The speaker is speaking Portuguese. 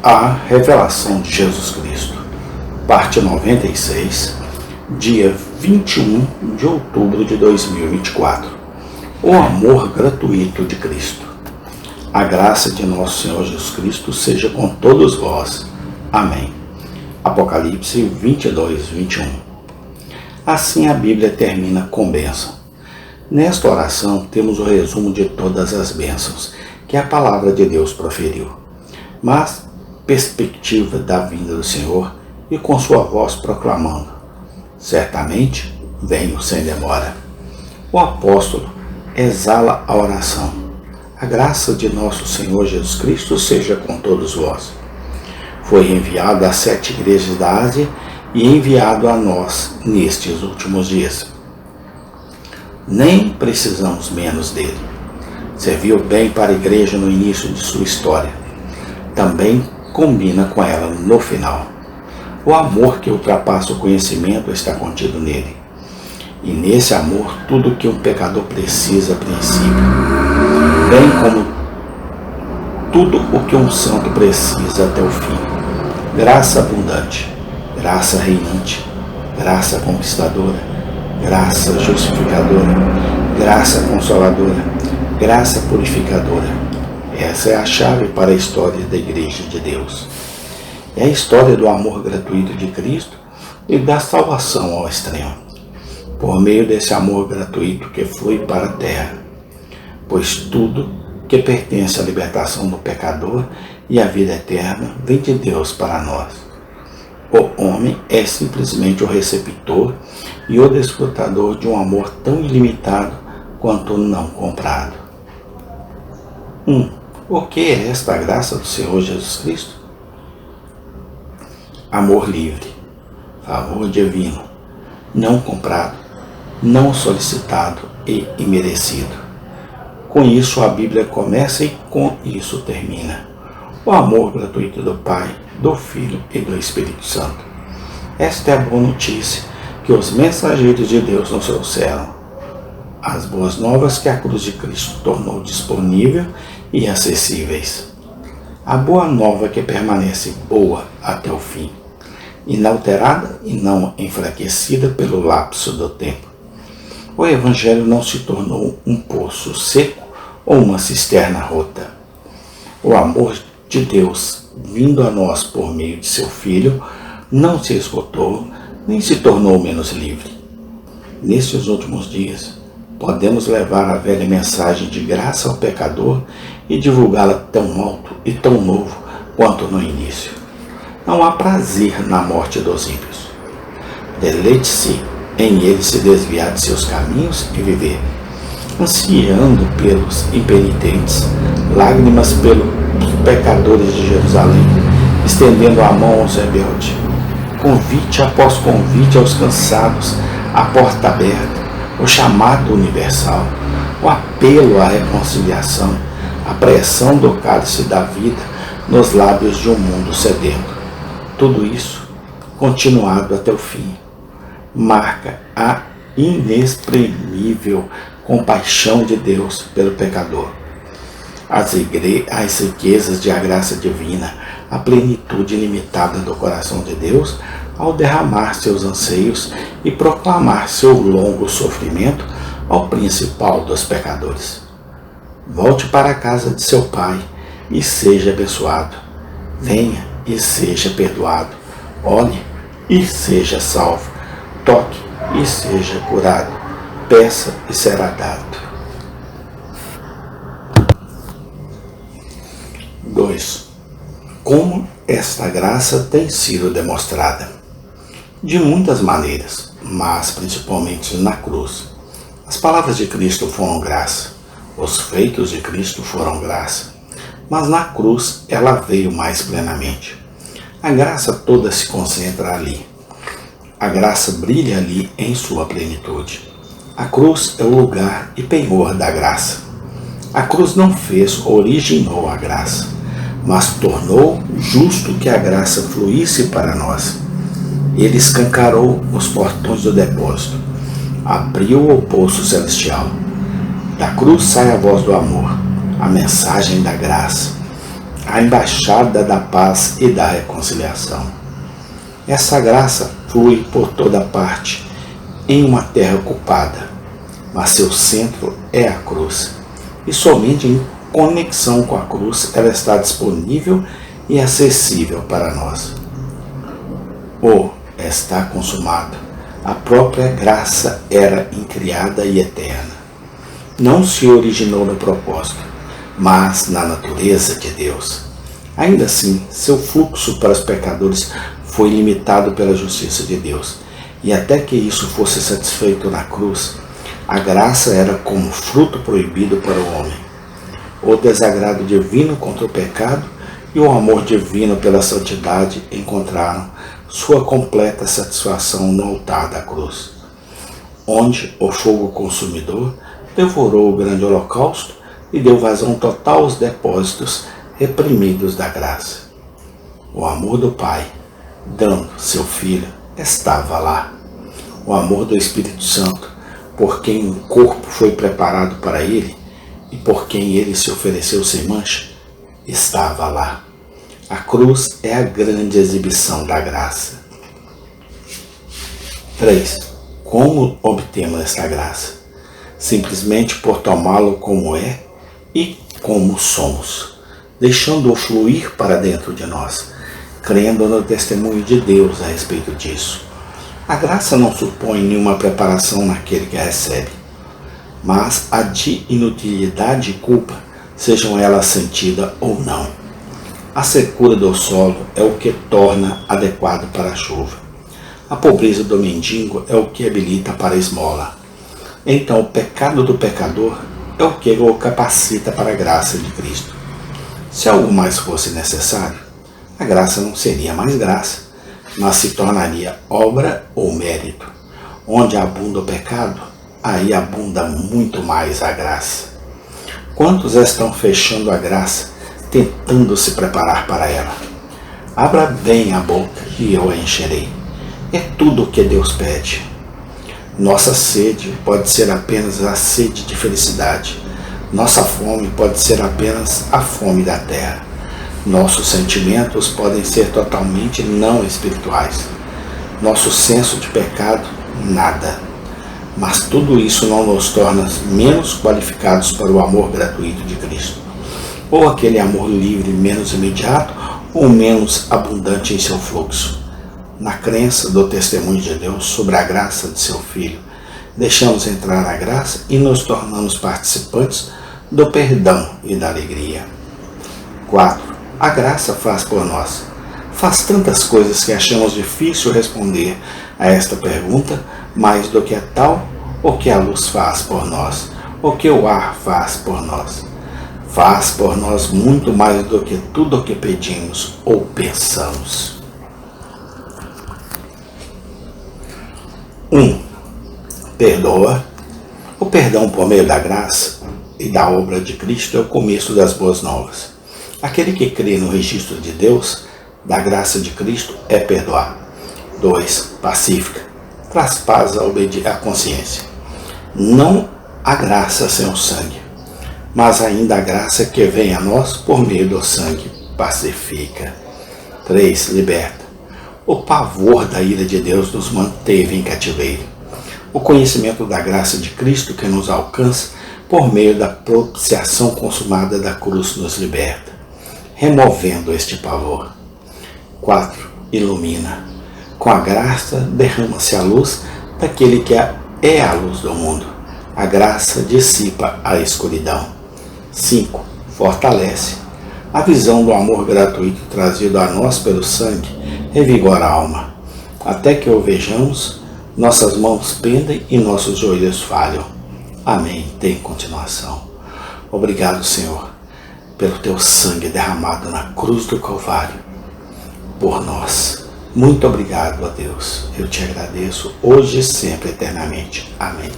A Revelação de Jesus Cristo, parte 96, dia 21 de outubro de 2024. O amor gratuito de Cristo. A graça de nosso Senhor Jesus Cristo seja com todos vós. Amém. Apocalipse 22, 21. Assim a Bíblia termina com bênção. Nesta oração temos o resumo de todas as bênçãos que a palavra de Deus proferiu, mas perspectiva da vinda do Senhor e com sua voz proclamando: certamente venho sem demora. O apóstolo exala a oração: a graça de nosso Senhor Jesus Cristo seja com todos vós. Foi enviado às 7 igrejas da Ásia e enviado a nós nestes últimos dias. Nem precisamos menos dele. Serviu bem para a igreja no início de sua história. Também combina com ela no final. O amor que ultrapassa o conhecimento está contido nele. E nesse amor, tudo o que um pecador precisa a princípio, bem como tudo o que um santo precisa até o fim. Graça abundante, graça reinante, graça conquistadora, graça justificadora, graça consoladora, graça purificadora. Essa é a chave para a história da Igreja de Deus. É a história do amor gratuito de Cristo e da salvação ao extremo, por meio desse amor gratuito que flui para a terra, pois tudo que pertence à libertação do pecador e à vida eterna vem de Deus para nós. O homem é simplesmente o receptor e o desfrutador de um amor tão ilimitado quanto não comprado. 1. O que é esta graça do Senhor Jesus Cristo? Amor livre, favor divino, não comprado, não solicitado e imerecido. Com isso a Bíblia começa e com isso termina. O amor gratuito do Pai, do Filho e do Espírito Santo. Esta é a boa notícia que os mensageiros de Deus nos trouxeram. As boas novas que a cruz de Cristo tornou disponível e acessíveis. A boa nova que permanece boa até o fim, inalterada e não enfraquecida pelo lapso do tempo. O Evangelho não se tornou um poço seco ou uma cisterna rota. O amor de Deus, vindo a nós por meio de seu Filho, não se esgotou, nem se tornou menos livre. Nestes últimos dias, podemos levar a velha mensagem de graça ao pecador e divulgá-la tão alto e tão novo quanto no início. Não há prazer na morte dos ímpios. Deleite-se em ele se desviar de seus caminhos e viver, ansiando pelos impenitentes, lágrimas pelos pecadores de Jerusalém, estendendo a mão aos rebeldes, convite após convite aos cansados, a porta aberta, o chamado universal, o apelo à reconciliação, a pressão do cálice da vida nos lábios de um mundo sedento. Tudo isso, continuado até o fim, marca a inexprimível compaixão de Deus pelo pecador. As riquezas de a graça divina, a plenitude ilimitada do coração de Deus, ao derramar seus anseios e proclamar seu longo sofrimento ao principal dos pecadores. Volte para a casa de seu Pai e seja abençoado. Venha e seja perdoado. Olhe e seja salvo. Toque e seja curado. Peça e será dado. 2. Como esta graça tem sido demonstrada? De muitas maneiras, mas principalmente na cruz. As palavras de Cristo foram graça. Os feitos de Cristo foram graça. Mas na cruz ela veio mais plenamente. A graça toda se concentra ali. A graça brilha ali em sua plenitude. A cruz é o lugar e penhor da graça. A cruz não fez ou originou a graça, mas tornou justo que a graça fluísse para nós. Ele escancarou os portões do depósito, abriu o poço celestial. Da cruz sai a voz do amor, a mensagem da graça. a embaixada da paz e da reconciliação. Essa graça flui por toda parte em uma terra ocupada, mas seu centro é a cruz, e somente em conexão com a cruz ela está disponível e acessível para nós. Está consumado. A própria graça era incriada e eterna. Não se originou no propósito, mas na natureza de Deus. Ainda assim, seu fluxo para os pecadores foi limitado pela justiça de Deus, e até que isso fosse satisfeito na cruz, a graça era como fruto proibido para o homem. O desagrado divino contra o pecado e o amor divino pela santidade encontraram sua completa satisfação no altar da cruz, onde o fogo consumidor devorou o grande holocausto e deu vazão total aos depósitos reprimidos da graça. O amor do Pai, dando seu Filho, estava lá. O amor do Espírito Santo, por quem o corpo foi preparado para ele e por quem ele se ofereceu sem mancha, estava lá. A cruz é a grande exibição da graça. 3. Como obtemos esta graça? Simplesmente por tomá-lo como é e como somos, deixando-o fluir para dentro de nós, crendo no testemunho de Deus a respeito disso. A graça não supõe nenhuma preparação naquele que a recebe, mas a de inutilidade e culpa, sejam elas sentidas ou não. A secura do solo é o que torna adequado para a chuva. A pobreza do mendigo é o que habilita para a esmola. Então o pecado do pecador é o que o capacita para a graça de Cristo. Se algo mais fosse necessário, a graça não seria mais graça, mas se tornaria obra ou mérito. Onde abunda o pecado, aí abunda muito mais a graça. Quantos estão fechando a graça, tentando se preparar para ela? Abra bem a boca e eu a encherei. É tudo o que Deus pede. Nossa sede pode ser apenas a sede de felicidade. Nossa fome pode ser apenas a fome da terra. Nossos sentimentos podem ser totalmente não espirituais. Nosso senso de pecado, nada. Mas tudo isso não nos torna menos qualificados para o amor gratuito de Cristo, ou aquele amor livre menos imediato ou menos abundante em seu fluxo. Na crença do testemunho de Deus sobre a graça de seu Filho, deixamos entrar a graça e nos tornamos participantes do perdão e da alegria. 4. A graça faz por nós. Faz tantas coisas que achamos difícil responder a esta pergunta, mais do que a tal, o que a luz faz por nós, o que o ar faz por nós. Faz por nós muito mais do que tudo o que pedimos ou pensamos. 1. Perdoa. O perdão por meio da graça e da obra de Cristo é o começo das boas novas. Aquele que crê no registro de Deus, da graça de Cristo, é perdoar. 2. Pacífica. Traz paz à consciência. Não a graça sem o sangue, mas ainda a graça que vem a nós por meio do sangue pacifica. 3. Liberta. O pavor da ira de Deus nos manteve em cativeiro. O conhecimento da graça de Cristo que nos alcança por meio da propiciação consumada da cruz nos liberta, removendo este pavor. 4. Ilumina. Com a graça derrama-se a luz daquele que é a luz do mundo. A graça dissipa a escuridão. 5. Fortalece. A visão do amor gratuito trazido a nós pelo sangue revigora a alma. Até que o vejamos, nossas mãos pendem e nossos joelhos falham. Amém. Tem continuação. Obrigado, Senhor, pelo teu sangue derramado na cruz do Calvário por nós. Muito obrigado, ó Deus. Eu te agradeço hoje e sempre, eternamente. Amém.